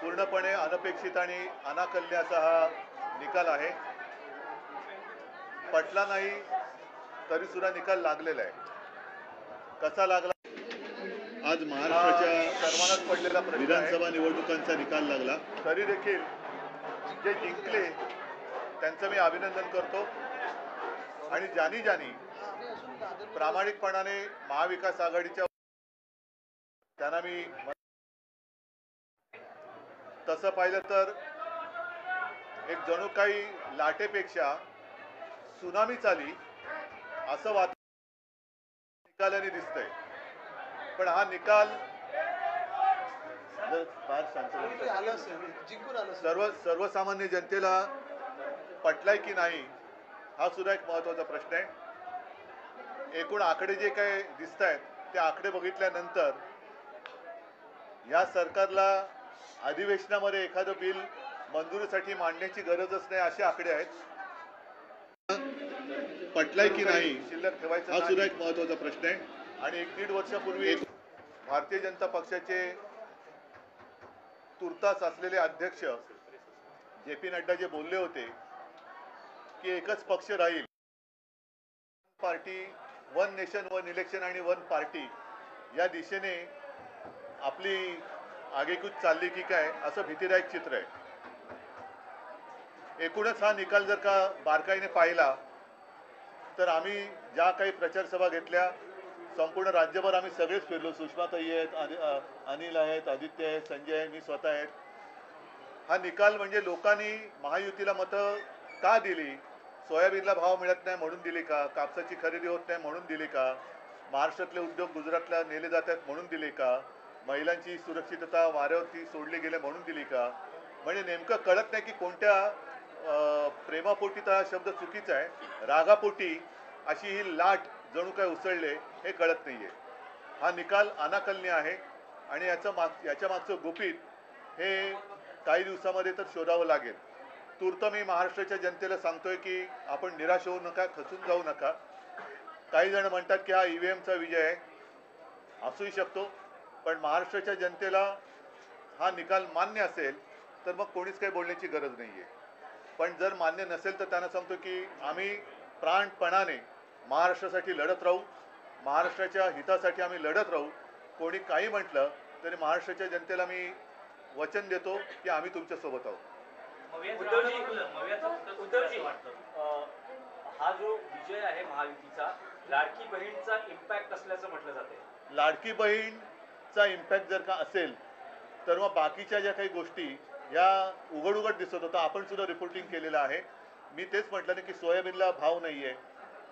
पूर्णपणे अनपेक्षित आणि अनाकल्य असा हा निकाल आहे. पटला नाही तरी सुद्धा निकाल लागलेला आहे. कसा लागला? आज महाराष्ट्राच्या सर्वांनाच पडलेला विधानसभा निवडणुकांचा निकाल लागला. तरी देखील जे जिंकले त्यांचं मी अभिनंदन करतो आणि ज्यांनी प्रामाणिकपणाने महाविकास आघाडीच्या त्यांना मी तसं पाहिलं तर एक जणू काही लाटेपेक्षा सुनामीच आली असं निकालाने दिसतंय. पण हा निकाल सर्वसामान्य जनतेला पटलाय की नाही हा सुद्धा एक महत्त्वाचा प्रश्न आहे. एकूण आकडे जे काही दिसत आहेत ते आकडे बघितल्यानंतर या सरकारला अधिवेशनामध्ये एखादं बिल मंजुरीसाठी मांडण्याची गरजच नाही असे आकडे आहेत. पटलाय की नाही शिल्लक ठेवायचा हा सुद्धा एक महत्त्वाचा प्रश्न आहे. आणि 1-1.5 वर्षापूर्वी भारतीय जनता पक्षाचे तुर्तास असलेले अध्यक्ष जे.पी. नड्डा जे बोलले होते की एकच पक्ष राहील, party, one nation one election आणि वन पार्टी या दिशेने आपली आगेकूच चालली की काय असं भीतीदायक चित्र आहे. एकूणच हा निकाल जर का बारकाईने पाहिला तर आम्ही ज्या काही प्रचार सभा घेतल्या संपूर्ण राज्यभर आम्ही सगळेच फिरलो. सुषमाताई आहेत, अनिल आहेत, आदित्य आहेत, संजय आहे, मी स्वतः आहेत. हा निकाल म्हणजे लोकांनी महायुतीला मतं का दिली? सोयाबीनला भाव मिळत नाही म्हणून दिली का? कापसाची खरेदी होत नाही म्हणून दिली का? महाराष्ट्रातले उद्योग गुजरातला नेले जात आहेत म्हणून दिले का? महिलांची सुरक्षितता वाऱ्यावरती सोडली गेले म्हणून दिली का? म्हणजे नेमकं कळत नाही की कोणत्या प्रेमापोटी तर हा शब्द चुकीचा आहे, रागापोटी अशी ही लाट जणू काय उसळले हे कळत नाहीये. हा निकाल अनाकलनीय आहे आणि याच्या मागचं गुपित हे काही दिवसामध्ये तर शोधावं लागेल. तूर्त मी महाराष्ट्राच्या जनतेला सांगतोय की आपण निराश होऊ नका, खचून जाऊ नका. काही जण म्हणतात की हा ईव्हीएमचा विजय आहे, असूही शकतो, पण महाराष्ट्राच्या जनतेला हा निकाल मान्य असेल तर मग कोणीच काही बोलण्याची गरज नाहीये. पण जर मान्य नसेल तर त्यांना सांगतो की आम्ही प्राणपणाने महाराष्ट्रासाठी लढत राहू, महाराष्ट्राच्या हितासाठी आम्ही लढत राहू. कोणी काही म्हटलं तरी महाराष्ट्राच्या जनतेला मी वचन देतो की आम्ही तुमच्या सोबत आहोत. हा जो विजय आहे महायुतीचा लाडकी बहीणचा इम्पॅक्ट असल्याचं म्हटलं जाते. लाडकी बहीणचा इम्पॅक्ट जर का असेल तर मग बाकीच्या ज्या काही गोष्टी या उघड दिसत होता, आपण सुद्धा रिपोर्टिंग केलेलं आहे. मी तेच म्हटलं ना की सोयाबीनला भाव नाहीये,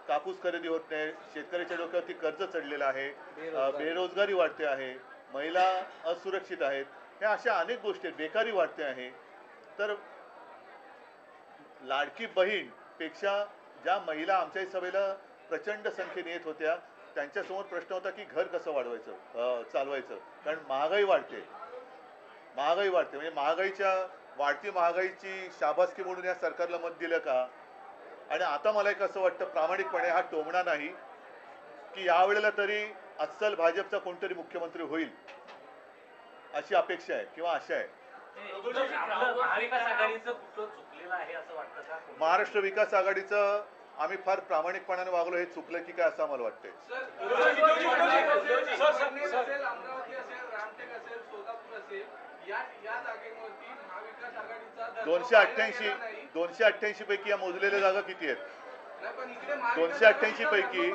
कापूस खरेदी होत नाही, शेतकऱ्याच्या डोक्यावरती कर्ज चढलेलं आहे, बेरोजगारी वाढते आहे, महिला असुरक्षित आहेत, ह्या अशा अनेक गोष्टी आहेत, बेकारी वाढते आहे. तर लाडकी बहीण पेक्षा ज्या महिला आमच्या सभेला प्रचंड संख्येने येत होत्या त्यांच्यासमोर प्रश्न होता की घर कसं वाढवायचं, चालवायचं. कारण महागाई वाढते म्हणजे वाढती महागाईची शाबासकी म्हणून या सरकारला मत दिलं का? आणि आता मला एक असं वाटतं प्रामाणिकपणे, हा टोमणा नाही, की यावेळेला तरी अस्सल भाजपचा कोणतरी मुख्यमंत्री होईल अशी अपेक्षा आहे किंवा आशा आहे. महाराष्ट्र विकास आघाडीचं आम्ही फार प्रामाणिकपणाने वागलो हे चुकलं की काय असं आम्हाला वाटतंय. 288 पैकी या मोजलेल्या जागा किती आहेत? 288 पैकी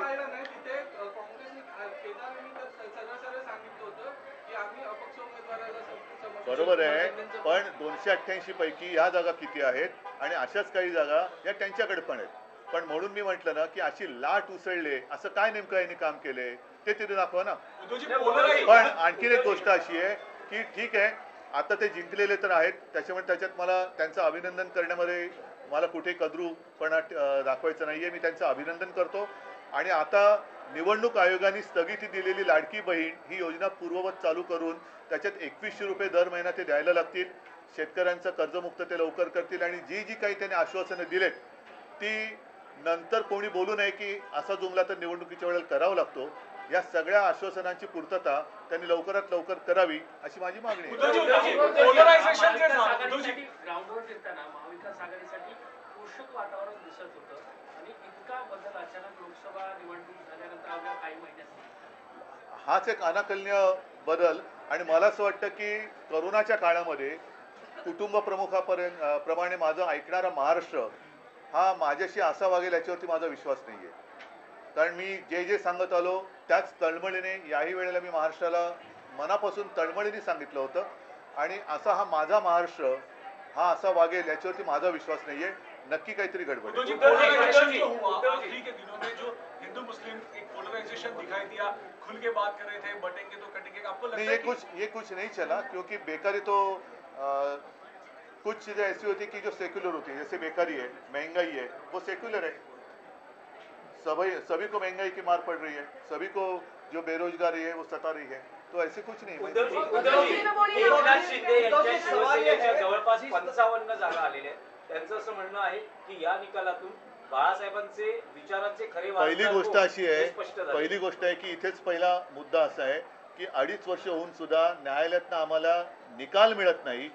बरोबर आहे, पण 288 पैकी ह्या जागा किती आहेत आणि अशाच काही जागा या त्यांच्याकडे पण आहेत. पण म्हणून मी म्हटलं ना की अशी लाट उसळले असं काय नेमकं यांनी काम केले ते तिथे दाखवा ना. पण आणखीन एक गोष्ट अशी आहे की ठीक आहे, आता ते जिंकलेले तर आहेत, त्याच्यात मला त्यांचं अभिनंदन करण्यामध्ये मला कुठे कद्रूपणा दाखवायचं नाहीये. मी त्यांचं अभिनंदन करतो. आणि आता निवडणूक आयोगाने स्थगिती दिलेली लाडकी बहीण ही योजना पूर्ववत चालू करून त्याच्यात 2100 रुपये दर महिना ते द्यायला लागतील. शेतकऱ्यांचं कर्जमुक्त ते लवकर करतील आणि जी काही त्यांनी आश्वासनं दिलेत ती नंतर कोणी बोलू नये की असा जुमला तर निवडणुकीच्या वेळेला करावा लागतो. या सगळ्या आश्वासनांची पूर्तता त्यांनी लवकरात लवकर करावी अशी माझी मागणी आहे. आघाडीसाठी ग्राउंडवर फिरताना महाविकास आघाडीसाठी पोषक वातावरण दिसत होतं आणि इतका बदल अचानक लोकसभा निवडणूक झाल्यानंतर अवघ्या काही महिन्यात हाच एक अनाकलनीय बदल आणि मला असं वाटतं की करोनाच्या काळामध्ये कुटुंब प्रमुखापर्यंत प्रमाणे माझं ऐकणारा महाराष्ट्र हा माझ्याशी असा वागेल याच्यावरती माझा विश्वास नाही आहे. कारण मी जे सांगत आलो त्याच तळमळीने याही वेळेला मी महाराष्ट्राला मनापासून तळमळीने सांगितलं होतं आणि असा हा माझा महाराष्ट्र हा असा वागेल याच्यावरती माझा विश्वास नाही आहे. नक्की काहीतरी गडबड आहे. हिंदू मुस्लिम एक पोलराइजेशन दिखाई दिया, खुल के बात कर रहे थे, बटेंगे तो कटेंगे, आपको लगता नहीं, ये कुछ नहीं चला क्योंकि बेकारी तो कुछ चीज़ें ऐसी होती कि जो सेक्युलर होती है. जैसे बेकारी है, महंगाई है, वो सेक्युलर है. सभी को महंगाई की मार पड़ रही है, सभी को जो बेरोजगारी है वो सता रही है. तो ऐसे कुछ नहीं. उद्धवजी एकनाथ शिंदे यांच्या शिवसेनेच्या जवळपास 55 जागा आलेल्या आहेत. त्यांचं असं म्हणणं आहे की या निकालातून बाळासाहेबांचे विचारांचे खरे पहिली गोष्ट अशी हे आहे स्पष्ट झाले. पहिली गोष्ट आहे की इथेच पहिला मुद्दा असा आहे की 2.5 वर्ष होऊन सुद्धा न्यायालयातनं आम्हाला निकाल मिळत नाही.